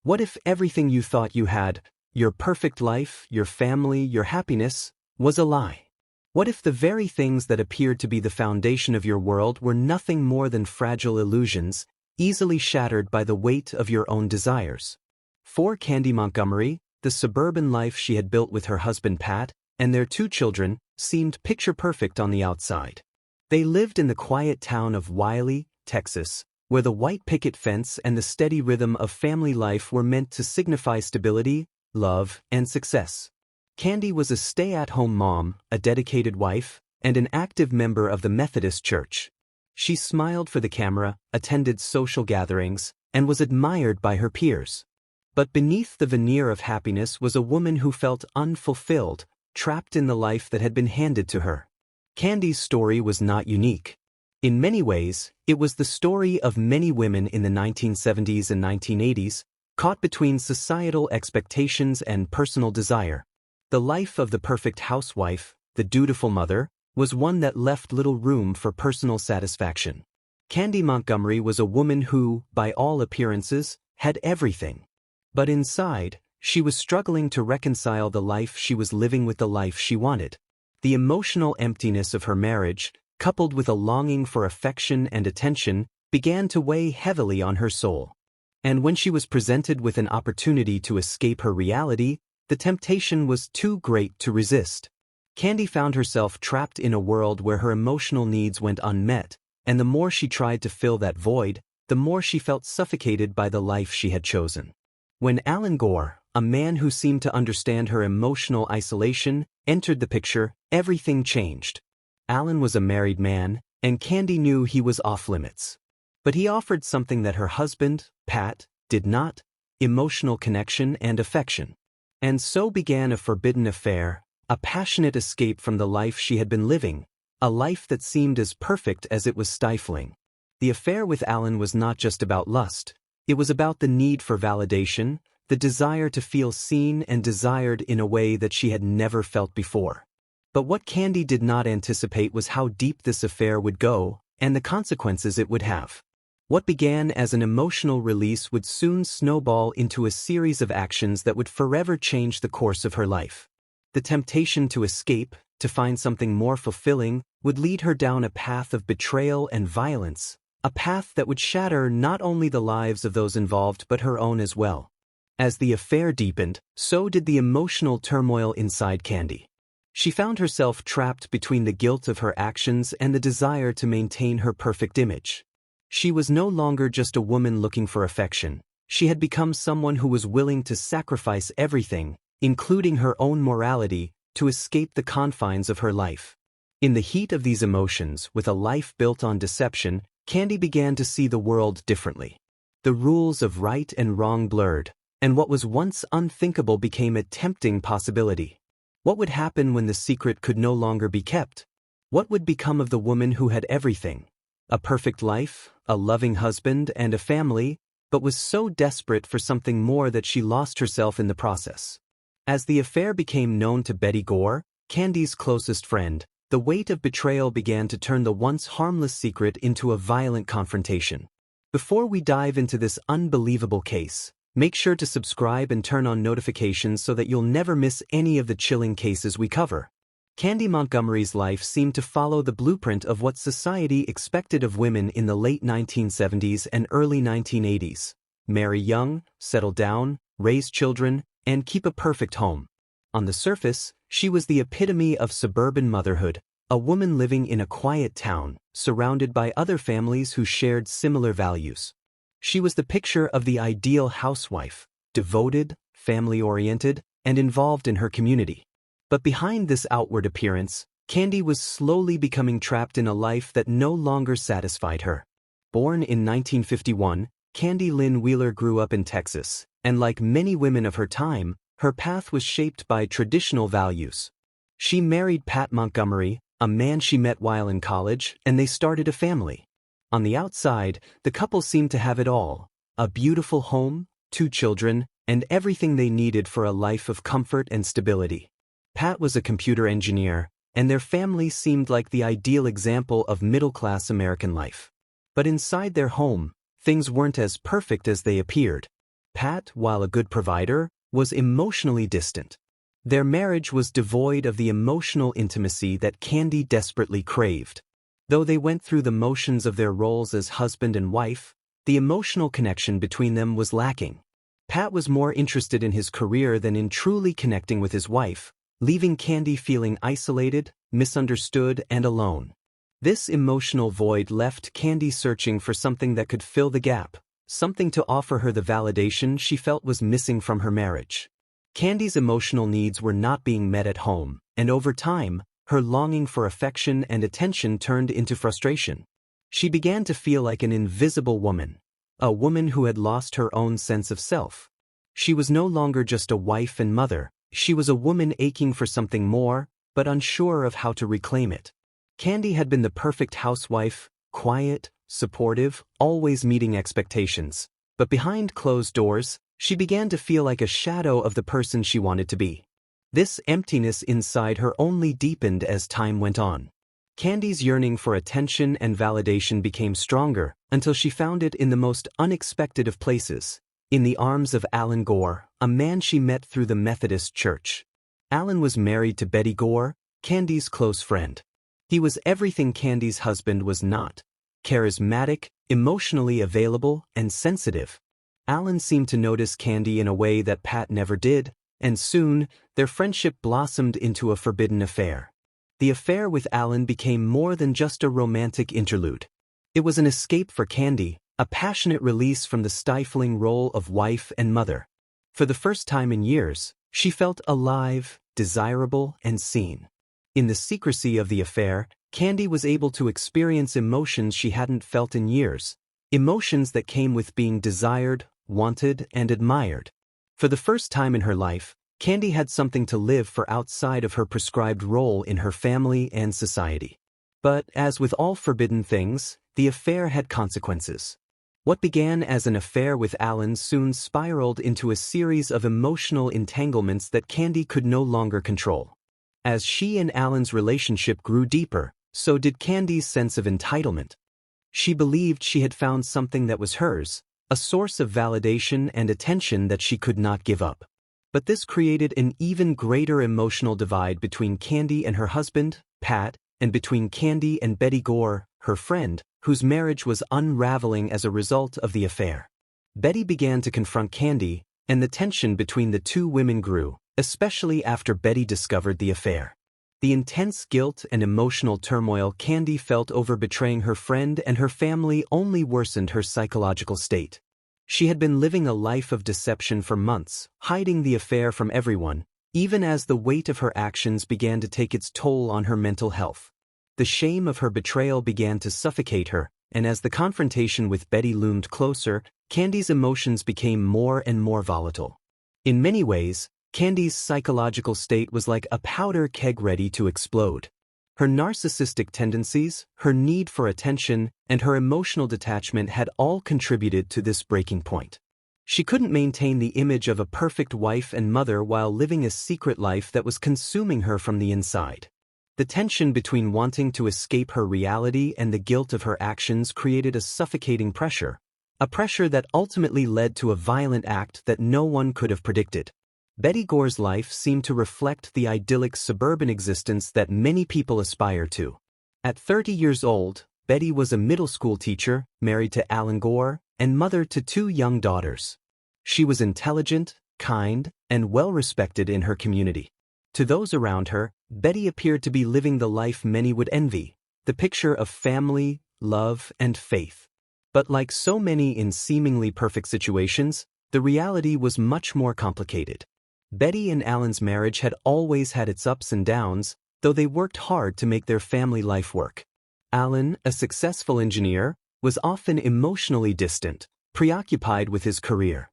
What if everything you thought you had, your perfect life, your family, your happiness, was a lie? What if the very things that appeared to be the foundation of your world were nothing more than fragile illusions, easily shattered by the weight of your own desires? For Candy Montgomery, the suburban life she had built with her husband Pat and their 2 children seemed picture-perfect on the outside. They lived in the quiet town of Wiley, Texas, where the white picket fence and the steady rhythm of family life were meant to signify stability, love, and success. Candy was a stay-at-home mom, a dedicated wife, and an active member of the Methodist Church. She smiled for the camera, attended social gatherings, and was admired by her peers. But beneath the veneer of happiness was a woman who felt unfulfilled, trapped in the life that had been handed to her. Candy's story was not unique. In many ways, it was the story of many women in the 1970s and 1980s, caught between societal expectations and personal desire. The life of the perfect housewife, the dutiful mother, was one that left little room for personal satisfaction. Candy Montgomery was a woman who, by all appearances, had everything. But inside, she was struggling to reconcile the life she was living with the life she wanted. The emotional emptiness of her marriage, coupled with a longing for affection and attention, began to weigh heavily on her soul. And when she was presented with an opportunity to escape her reality, the temptation was too great to resist. Candy found herself trapped in a world where her emotional needs went unmet, and the more she tried to fill that void, the more she felt suffocated by the life she had chosen. When Alan Gore, a man who seemed to understand her emotional isolation, entered the picture, everything changed. Alan was a married man, and Candy knew he was off-limits. But he offered something that her husband, Pat, did not: emotional connection and affection. And so began a forbidden affair, a passionate escape from the life she had been living, a life that seemed as perfect as it was stifling. The affair with Alan was not just about lust. It was about the need for validation, the desire to feel seen and desired in a way that she had never felt before. But what Candy did not anticipate was how deep this affair would go, and the consequences it would have. What began as an emotional release would soon snowball into a series of actions that would forever change the course of her life. The temptation to escape, to find something more fulfilling, would lead her down a path of betrayal and violence, a path that would shatter not only the lives of those involved but her own as well. As the affair deepened, so did the emotional turmoil inside Candy. She found herself trapped between the guilt of her actions and the desire to maintain her perfect image. She was no longer just a woman looking for affection. She had become someone who was willing to sacrifice everything, including her own morality, to escape the confines of her life. In the heat of these emotions, with a life built on deception, Candy began to see the world differently. The rules of right and wrong blurred, and what was once unthinkable became a tempting possibility. What would happen when the secret could no longer be kept? What would become of the woman who had everything? A perfect life, a loving husband, and a family, but was so desperate for something more that she lost herself in the process. As the affair became known to Betty Gore, Candy's closest friend, the weight of betrayal began to turn the once harmless secret into a violent confrontation. Before we dive into this unbelievable case, make sure to subscribe and turn on notifications so that you'll never miss any of the chilling cases we cover. Candy Montgomery's life seemed to follow the blueprint of what society expected of women in the late 1970s and early 1980s. Marry young, settle down, raise children, and keep a perfect home. On the surface, she was the epitome of suburban motherhood, a woman living in a quiet town, surrounded by other families who shared similar values. She was the picture of the ideal housewife, devoted, family-oriented, and involved in her community. But behind this outward appearance, Candy was slowly becoming trapped in a life that no longer satisfied her. Born in 1951, Candy Lynn Wheeler grew up in Texas, and like many women of her time, her path was shaped by traditional values. She married Pat Montgomery, a man she met while in college, and they started a family. On the outside, the couple seemed to have it all: a beautiful home, 2 children, and everything they needed for a life of comfort and stability. Pat was a computer engineer, and their family seemed like the ideal example of middle-class American life. But inside their home, things weren't as perfect as they appeared. Pat, while a good provider, was emotionally distant. Their marriage was devoid of the emotional intimacy that Candy desperately craved. Though they went through the motions of their roles as husband and wife, the emotional connection between them was lacking. Pat was more interested in his career than in truly connecting with his wife, leaving Candy feeling isolated, misunderstood, and alone. This emotional void left Candy searching for something that could fill the gap, something to offer her the validation she felt was missing from her marriage. Candy's emotional needs were not being met at home, and over time, her longing for affection and attention turned into frustration. She began to feel like an invisible woman, a woman who had lost her own sense of self. She was no longer just a wife and mother, she was a woman aching for something more, but unsure of how to reclaim it. Candy had been the perfect housewife, quiet, supportive, always meeting expectations. But behind closed doors, she began to feel like a shadow of the person she wanted to be. This emptiness inside her only deepened as time went on. Candy's yearning for attention and validation became stronger until she found it in the most unexpected of places, in the arms of Alan Gore, a man she met through the Methodist Church. Alan was married to Betty Gore, Candy's close friend. He was everything Candy's husband was not: charismatic, emotionally available, and sensitive. Alan seemed to notice Candy in a way that Pat never did, and soon, their friendship blossomed into a forbidden affair. The affair with Alan became more than just a romantic interlude. It was an escape for Candy, a passionate release from the stifling role of wife and mother. For the first time in years, she felt alive, desirable, and seen. In the secrecy of the affair, Candy was able to experience emotions she hadn't felt in years, emotions that came with being desired, wanted, and admired. For the first time in her life, Candy had something to live for outside of her prescribed role in her family and society. But, as with all forbidden things, the affair had consequences. What began as an affair with Alan soon spiraled into a series of emotional entanglements that Candy could no longer control. As she and Alan's relationship grew deeper, so did Candy's sense of entitlement. She believed she had found something that was hers, a source of validation and attention that she could not give up. But this created an even greater emotional divide between Candy and her husband, Pat, and between Candy and Betty Gore, her friend, whose marriage was unraveling as a result of the affair. Betty began to confront Candy, and the tension between the two women grew, especially after Betty discovered the affair. The intense guilt and emotional turmoil Candy felt over betraying her friend and her family only worsened her psychological state. She had been living a life of deception for months, hiding the affair from everyone, even as the weight of her actions began to take its toll on her mental health. The shame of her betrayal began to suffocate her, and as the confrontation with Betty loomed closer, Candy's emotions became more and more volatile. In many ways, Candy's psychological state was like a powder keg ready to explode. Her narcissistic tendencies, her need for attention, and her emotional detachment had all contributed to this breaking point. She couldn't maintain the image of a perfect wife and mother while living a secret life that was consuming her from the inside. The tension between wanting to escape her reality and the guilt of her actions created a suffocating pressure, a pressure that ultimately led to a violent act that no one could have predicted. Betty Gore's life seemed to reflect the idyllic suburban existence that many people aspire to. At 30 years old, Betty was a middle school teacher, married to Alan Gore, and mother to 2 young daughters. She was intelligent, kind, and well-respected in her community. To those around her, Betty appeared to be living the life many would envy, the picture of family, love, and faith. But like so many in seemingly perfect situations, the reality was much more complicated. Betty and Alan's marriage had always had its ups and downs, though they worked hard to make their family life work. Alan, a successful engineer, was often emotionally distant, preoccupied with his career.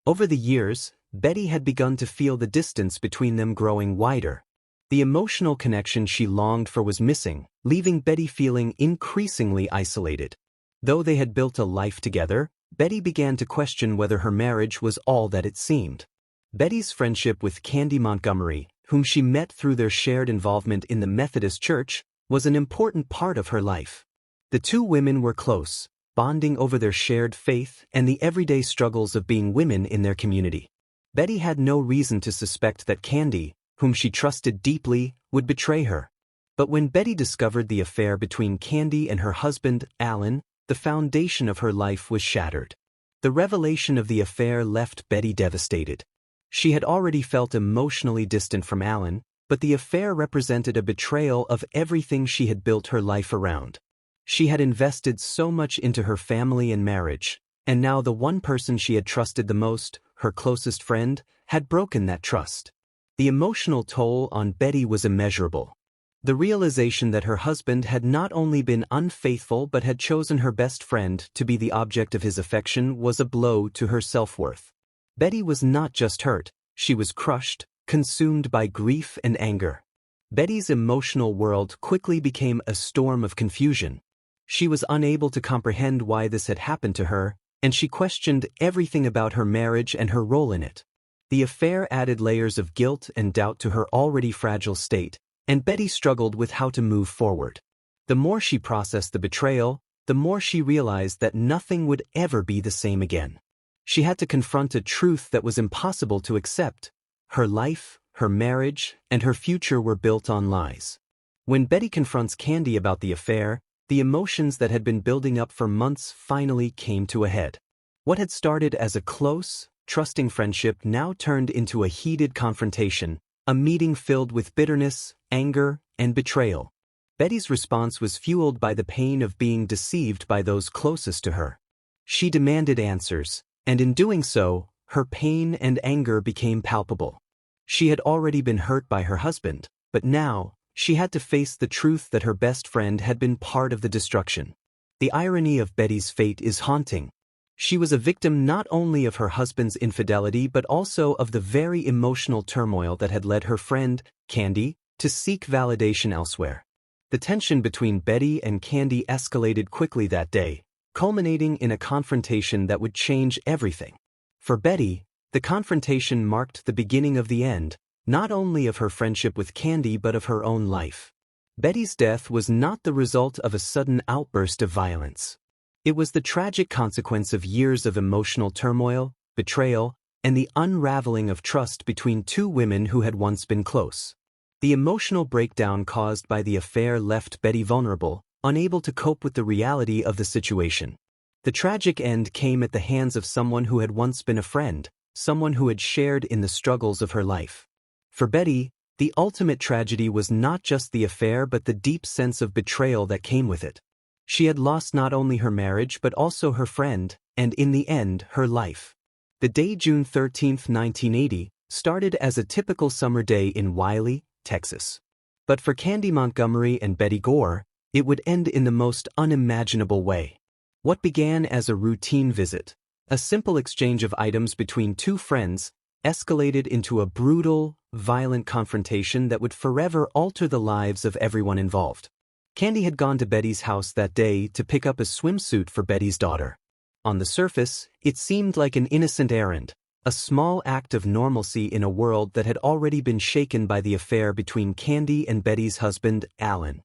Over the years, Betty had begun to feel the distance between them growing wider. The emotional connection she longed for was missing, leaving Betty feeling increasingly isolated. Though they had built a life together, Betty began to question whether her marriage was all that it seemed. Betty's friendship with Candy Montgomery, whom she met through their shared involvement in the Methodist Church, was an important part of her life. The two women were close, bonding over their shared faith and the everyday struggles of being women in their community. Betty had no reason to suspect that Candy, whom she trusted deeply, would betray her. But when Betty discovered the affair between Candy and her husband, Alan, the foundation of her life was shattered. The revelation of the affair left Betty devastated. She had already felt emotionally distant from Alan, but the affair represented a betrayal of everything she had built her life around. She had invested so much into her family and marriage, and now the one person she had trusted the most, her closest friend, had broken that trust. The emotional toll on Betty was immeasurable. The realization that her husband had not only been unfaithful but had chosen her best friend to be the object of his affection was a blow to her self-worth. Betty was not just hurt, she was crushed, consumed by grief and anger. Betty's emotional world quickly became a storm of confusion. She was unable to comprehend why this had happened to her, and she questioned everything about her marriage and her role in it. The affair added layers of guilt and doubt to her already fragile state, and Betty struggled with how to move forward. The more she processed the betrayal, the more she realized that nothing would ever be the same again. She had to confront a truth that was impossible to accept. Her life, her marriage, and her future were built on lies. When Betty confronts Candy about the affair, the emotions that had been building up for months finally came to a head. What had started as a close, trusting friendship now turned into a heated confrontation, a meeting filled with bitterness, anger, and betrayal. Betty's response was fueled by the pain of being deceived by those closest to her. She demanded answers, and in doing so, her pain and anger became palpable. She had already been hurt by her husband, but now, she had to face the truth that her best friend had been part of the destruction. The irony of Betty's fate is haunting. She was a victim not only of her husband's infidelity but also of the very emotional turmoil that had led her friend, Candy, to seek validation elsewhere. The tension between Betty and Candy escalated quickly that day, culminating in a confrontation that would change everything. For Betty, the confrontation marked the beginning of the end, not only of her friendship with Candy but of her own life. Betty's death was not the result of a sudden outburst of violence. It was the tragic consequence of years of emotional turmoil, betrayal, and the unraveling of trust between two women who had once been close. The emotional breakdown caused by the affair left Betty vulnerable, unable to cope with the reality of the situation. The tragic end came at the hands of someone who had once been a friend, someone who had shared in the struggles of her life. For Betty, the ultimate tragedy was not just the affair but the deep sense of betrayal that came with it. She had lost not only her marriage but also her friend, and in the end, her life. The day June 13, 1980, started as a typical summer day in Wiley, Texas. But for Candy Montgomery and Betty Gore, it would end in the most unimaginable way. What began as a routine visit, a simple exchange of items between two friends, escalated into a brutal, violent confrontation that would forever alter the lives of everyone involved. Candy had gone to Betty's house that day to pick up a swimsuit for Betty's daughter. On the surface, it seemed like an innocent errand, a small act of normalcy in a world that had already been shaken by the affair between Candy and Betty's husband, Alan.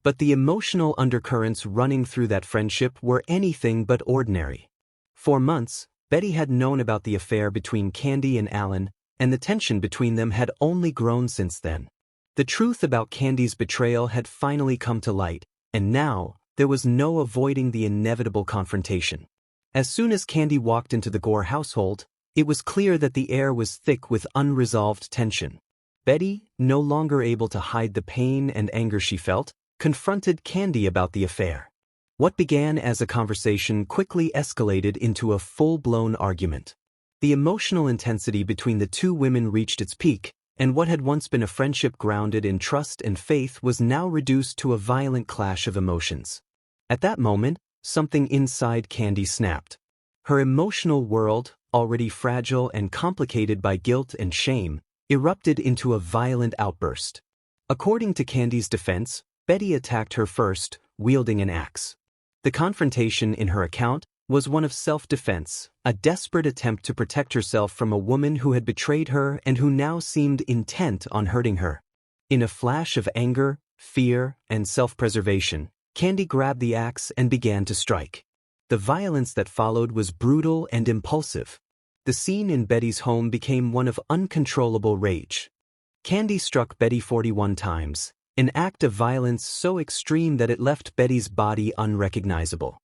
But the emotional undercurrents running through that friendship were anything but ordinary. For months, Betty had known about the affair between Candy and Alan, and the tension between them had only grown since then. The truth about Candy's betrayal had finally come to light, and now, there was no avoiding the inevitable confrontation. As soon as Candy walked into the Gore household, it was clear that the air was thick with unresolved tension. Betty, no longer able to hide the pain and anger she felt, confronted Candy about the affair. What began as a conversation quickly escalated into a full-blown argument. The emotional intensity between the two women reached its peak, and what had once been a friendship grounded in trust and faith was now reduced to a violent clash of emotions. At that moment, something inside Candy snapped. Her emotional world, already fragile and complicated by guilt and shame, erupted into a violent outburst. According to Candy's defense, Betty attacked her first, wielding an axe. The confrontation in her account was one of self-defense, a desperate attempt to protect herself from a woman who had betrayed her and who now seemed intent on hurting her. In a flash of anger, fear, and self-preservation, Candy grabbed the axe and began to strike. The violence that followed was brutal and impulsive. The scene in Betty's home became one of uncontrollable rage. Candy struck Betty 41 times, an act of violence so extreme that it left Betty's body unrecognizable.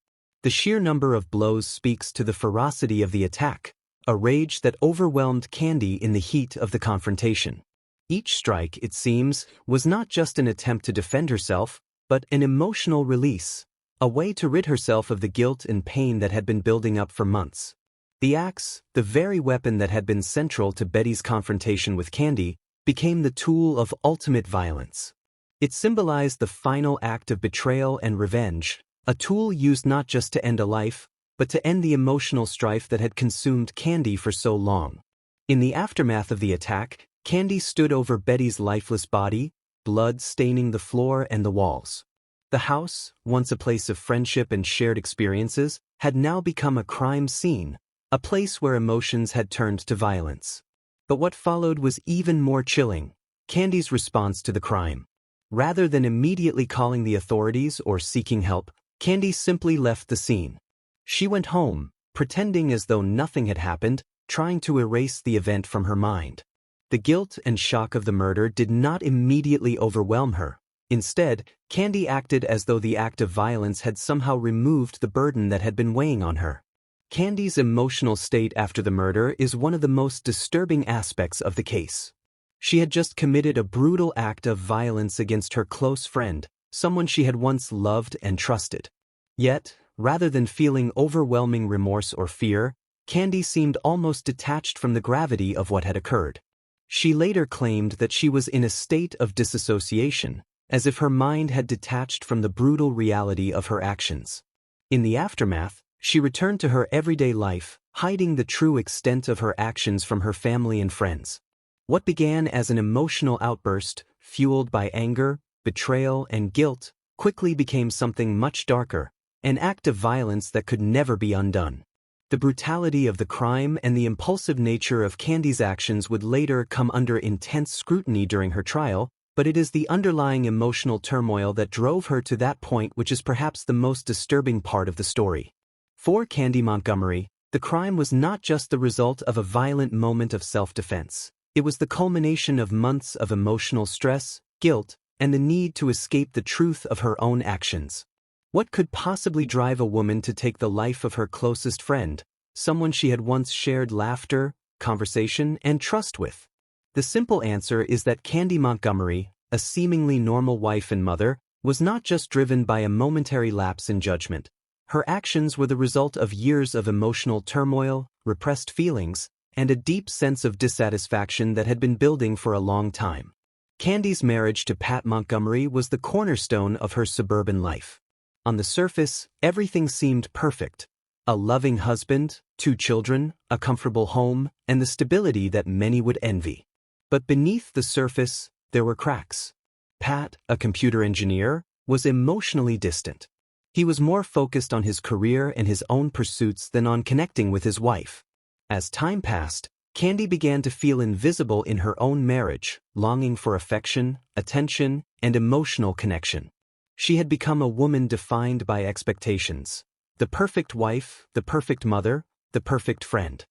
The sheer number of blows speaks to the ferocity of the attack, a rage that overwhelmed Candy in the heat of the confrontation. Each strike, it seems, was not just an attempt to defend herself, but an emotional release, a way to rid herself of the guilt and pain that had been building up for months. The axe, the very weapon that had been central to Betty's confrontation with Candy, became the tool of ultimate violence. It symbolized the final act of betrayal and revenge, a tool used not just to end a life, but to end the emotional strife that had consumed Candy for so long. In the aftermath of the attack, Candy stood over Betty's lifeless body, blood staining the floor and the walls. The house, once a place of friendship and shared experiences, had now become a crime scene, a place where emotions had turned to violence. But what followed was even more chilling: Candy's response to the crime. Rather than immediately calling the authorities or seeking help, Candy simply left the scene. She went home, pretending as though nothing had happened, trying to erase the event from her mind. The guilt and shock of the murder did not immediately overwhelm her. Instead, Candy acted as though the act of violence had somehow removed the burden that had been weighing on her. Candy's emotional state after the murder is one of the most disturbing aspects of the case. She had just committed a brutal act of violence against her close friend, someone she had once loved and trusted. Yet, rather than feeling overwhelming remorse or fear, Candy seemed almost detached from the gravity of what had occurred. She later claimed that she was in a state of disassociation, as if her mind had detached from the brutal reality of her actions. In the aftermath, she returned to her everyday life, hiding the true extent of her actions from her family and friends. What began as an emotional outburst, fueled by anger, betrayal, and guilt, quickly became something much darker, an act of violence that could never be undone. The brutality of the crime and the impulsive nature of Candy's actions would later come under intense scrutiny during her trial, but it is the underlying emotional turmoil that drove her to that point which is perhaps the most disturbing part of the story. For Candy Montgomery, the crime was not just the result of a violent moment of self-defense. It was the culmination of months of emotional stress, guilt, and the need to escape the truth of her own actions. What could possibly drive a woman to take the life of her closest friend, someone she had once shared laughter, conversation, and trust with? The simple answer is that Candy Montgomery, a seemingly normal wife and mother, was not just driven by a momentary lapse in judgment. Her actions were the result of years of emotional turmoil, repressed feelings, and a deep sense of dissatisfaction that had been building for a long time. Candy's marriage to Pat Montgomery was the cornerstone of her suburban life. On the surface, everything seemed perfect: a loving husband, 2 children, a comfortable home, and the stability that many would envy. But beneath the surface, there were cracks. Pat, a computer engineer, was emotionally distant. He was more focused on his career and his own pursuits than on connecting with his wife. As time passed, Candy began to feel invisible in her own marriage, longing for affection, attention, and emotional connection. She had become a woman defined by expectations: the perfect wife, the perfect mother, the perfect friend.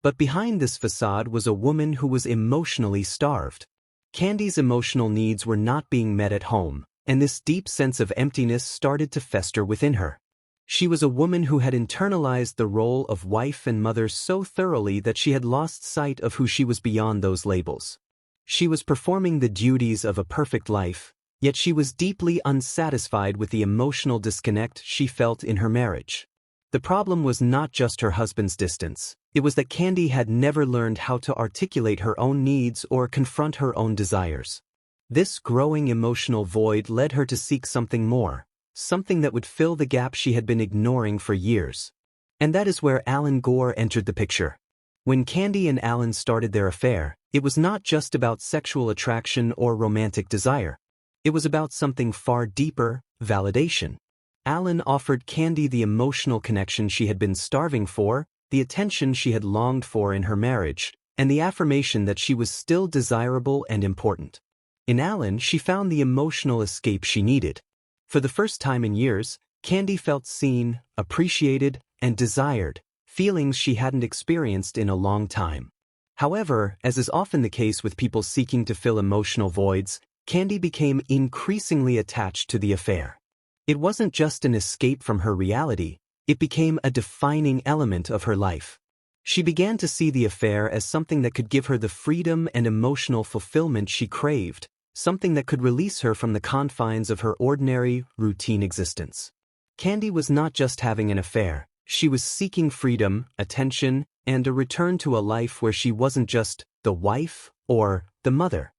But behind this facade was a woman who was emotionally starved. Candy's emotional needs were not being met at home, and this deep sense of emptiness started to fester within her. She was a woman who had internalized the role of wife and mother so thoroughly that she had lost sight of who she was beyond those labels. She was performing the duties of a perfect life, yet she was deeply unsatisfied with the emotional disconnect she felt in her marriage. The problem was not just her husband's distance. It was that Candy had never learned how to articulate her own needs or confront her own desires. This growing emotional void led her to seek something more, something that would fill the gap she had been ignoring for years. And that is where Alan Gore entered the picture. When Candy and Alan started their affair, it was not just about sexual attraction or romantic desire. It was about something far deeper: validation. Alan offered Candy the emotional connection she had been starving for, the attention she had longed for in her marriage, and the affirmation that she was still desirable and important. In Alan, she found the emotional escape she needed. For the first time in years, Candy felt seen, appreciated, and desired, feelings she hadn't experienced in a long time. However, as is often the case with people seeking to fill emotional voids, Candy became increasingly attached to the affair. It wasn't just an escape from her reality, it became a defining element of her life. She began to see the affair as something that could give her the freedom and emotional fulfillment she craved, something that could release her from the confines of her ordinary, routine existence. Candy was not just having an affair, she was seeking freedom, attention, and a return to a life where she wasn't just the wife or the mother.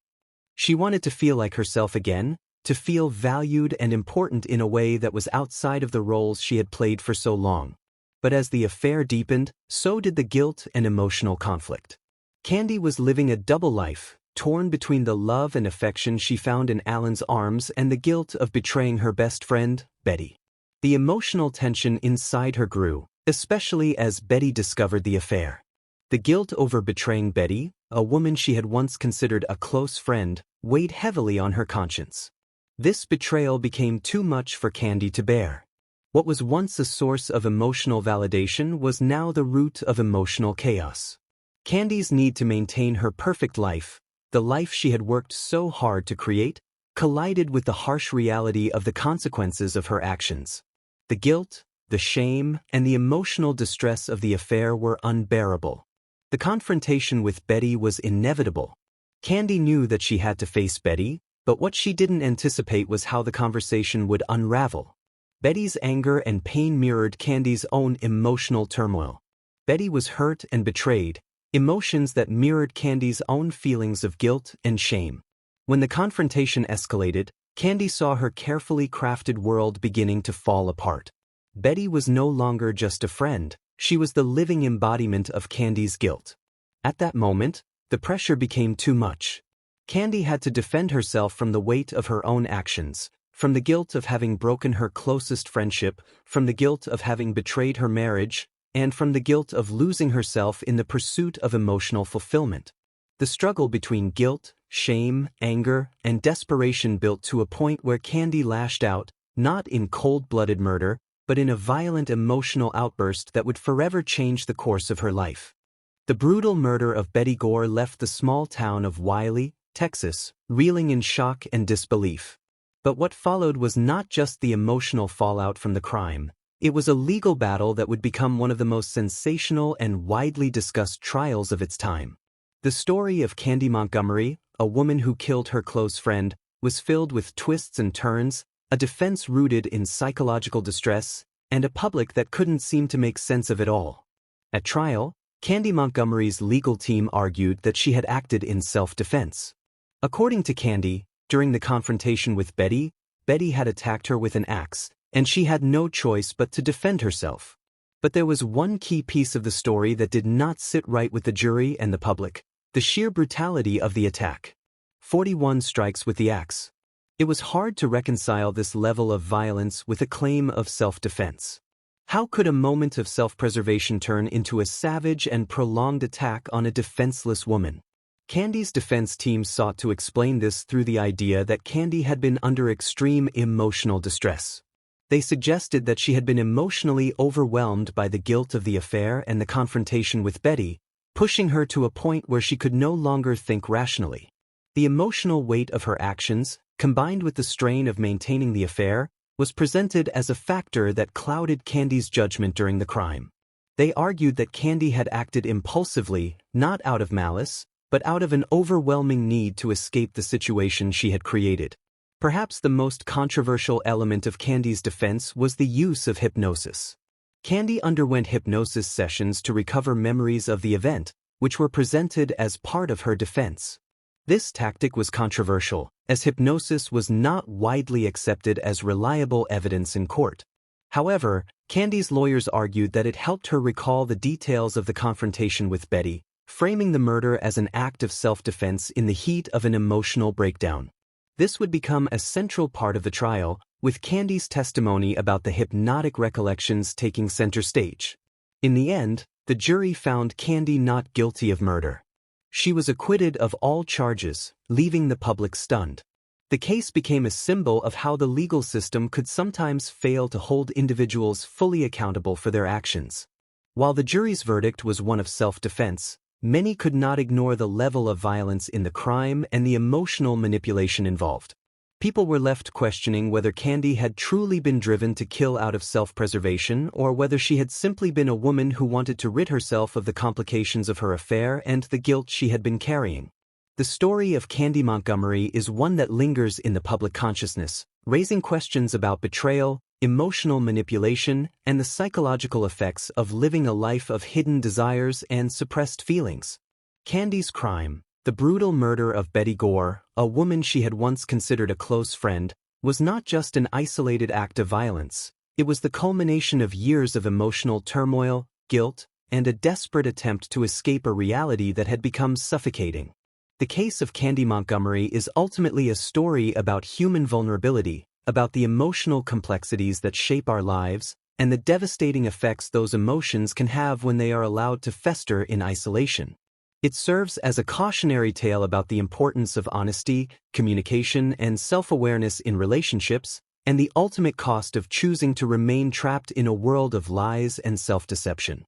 She wanted to feel like herself again, to feel valued and important in a way that was outside of the roles she had played for so long. But as the affair deepened, so did the guilt and emotional conflict. Candy was living a double life, torn between the love and affection she found in Alan's arms and the guilt of betraying her best friend, Betty. The emotional tension inside her grew, especially as Betty discovered the affair. The guilt over betraying Betty, a woman she had once considered a close friend, weighed heavily on her conscience. This betrayal became too much for Candy to bear. What was once a source of emotional validation was now the root of emotional chaos. Candy's need to maintain her perfect life, the life she had worked so hard to create, collided with the harsh reality of the consequences of her actions. The guilt, the shame, and the emotional distress of the affair were unbearable. The confrontation with Betty was inevitable. Candy knew that she had to face Betty, but what she didn't anticipate was how the conversation would unravel. Betty's anger and pain mirrored Candy's own emotional turmoil. Betty was hurt and betrayed, emotions that mirrored Candy's own feelings of guilt and shame. When the confrontation escalated, Candy saw her carefully crafted world beginning to fall apart. Betty was no longer just a friend, she was the living embodiment of Candy's guilt. At that moment, the pressure became too much. Candy had to defend herself from the weight of her own actions, from the guilt of having broken her closest friendship, from the guilt of having betrayed her marriage, and from the guilt of losing herself in the pursuit of emotional fulfillment. The struggle between guilt, shame, anger, and desperation built to a point where Candy lashed out, not in cold-blooded murder, but in a violent emotional outburst that would forever change the course of her life. The brutal murder of Betty Gore left the small town of Wiley, Texas, reeling in shock and disbelief. But what followed was not just the emotional fallout from the crime, it was a legal battle that would become one of the most sensational and widely discussed trials of its time. The story of Candy Montgomery, a woman who killed her close friend, was filled with twists and turns, a defense rooted in psychological distress, and a public that couldn't seem to make sense of it all. At trial, Candy Montgomery's legal team argued that she had acted in self-defense. According to Candy, during the confrontation with Betty, Betty had attacked her with an axe, and she had no choice but to defend herself. But there was one key piece of the story that did not sit right with the jury and the public: the sheer brutality of the attack. 41 strikes with the axe. It was hard to reconcile this level of violence with a claim of self-defense. How could a moment of self-preservation turn into a savage and prolonged attack on a defenseless woman? Candy's defense team sought to explain this through the idea that Candy had been under extreme emotional distress. They suggested that she had been emotionally overwhelmed by the guilt of the affair and the confrontation with Betty, pushing her to a point where she could no longer think rationally. The emotional weight of her actions, combined with the strain of maintaining the affair, was presented as a factor that clouded Candy's judgment during the crime. They argued that Candy had acted impulsively, not out of malice, but out of an overwhelming need to escape the situation she had created. Perhaps the most controversial element of Candy's defense was the use of hypnosis. Candy underwent hypnosis sessions to recover memories of the event, which were presented as part of her defense. This tactic was controversial, as hypnosis was not widely accepted as reliable evidence in court. However, Candy's lawyers argued that it helped her recall the details of the confrontation with Betty, framing the murder as an act of self-defense in the heat of an emotional breakdown. This would become a central part of the trial, with Candy's testimony about the hypnotic recollections taking center stage. In the end, the jury found Candy not guilty of murder. She was acquitted of all charges, leaving the public stunned. The case became a symbol of how the legal system could sometimes fail to hold individuals fully accountable for their actions. While the jury's verdict was one of self-defense, many could not ignore the level of violence in the crime and the emotional manipulation involved. People were left questioning whether Candy had truly been driven to kill out of self-preservation or whether she had simply been a woman who wanted to rid herself of the complications of her affair and the guilt she had been carrying. The story of Candy Montgomery is one that lingers in the public consciousness, raising questions about betrayal, emotional manipulation, and the psychological effects of living a life of hidden desires and suppressed feelings. Candy's crime, the brutal murder of Betty Gore, a woman she had once considered a close friend, was not just an isolated act of violence. It was the culmination of years of emotional turmoil, guilt, and a desperate attempt to escape a reality that had become suffocating. The case of Candy Montgomery is ultimately a story about human vulnerability, about the emotional complexities that shape our lives, and the devastating effects those emotions can have when they are allowed to fester in isolation. It serves as a cautionary tale about the importance of honesty, communication, and self-awareness in relationships, and the ultimate cost of choosing to remain trapped in a world of lies and self-deception.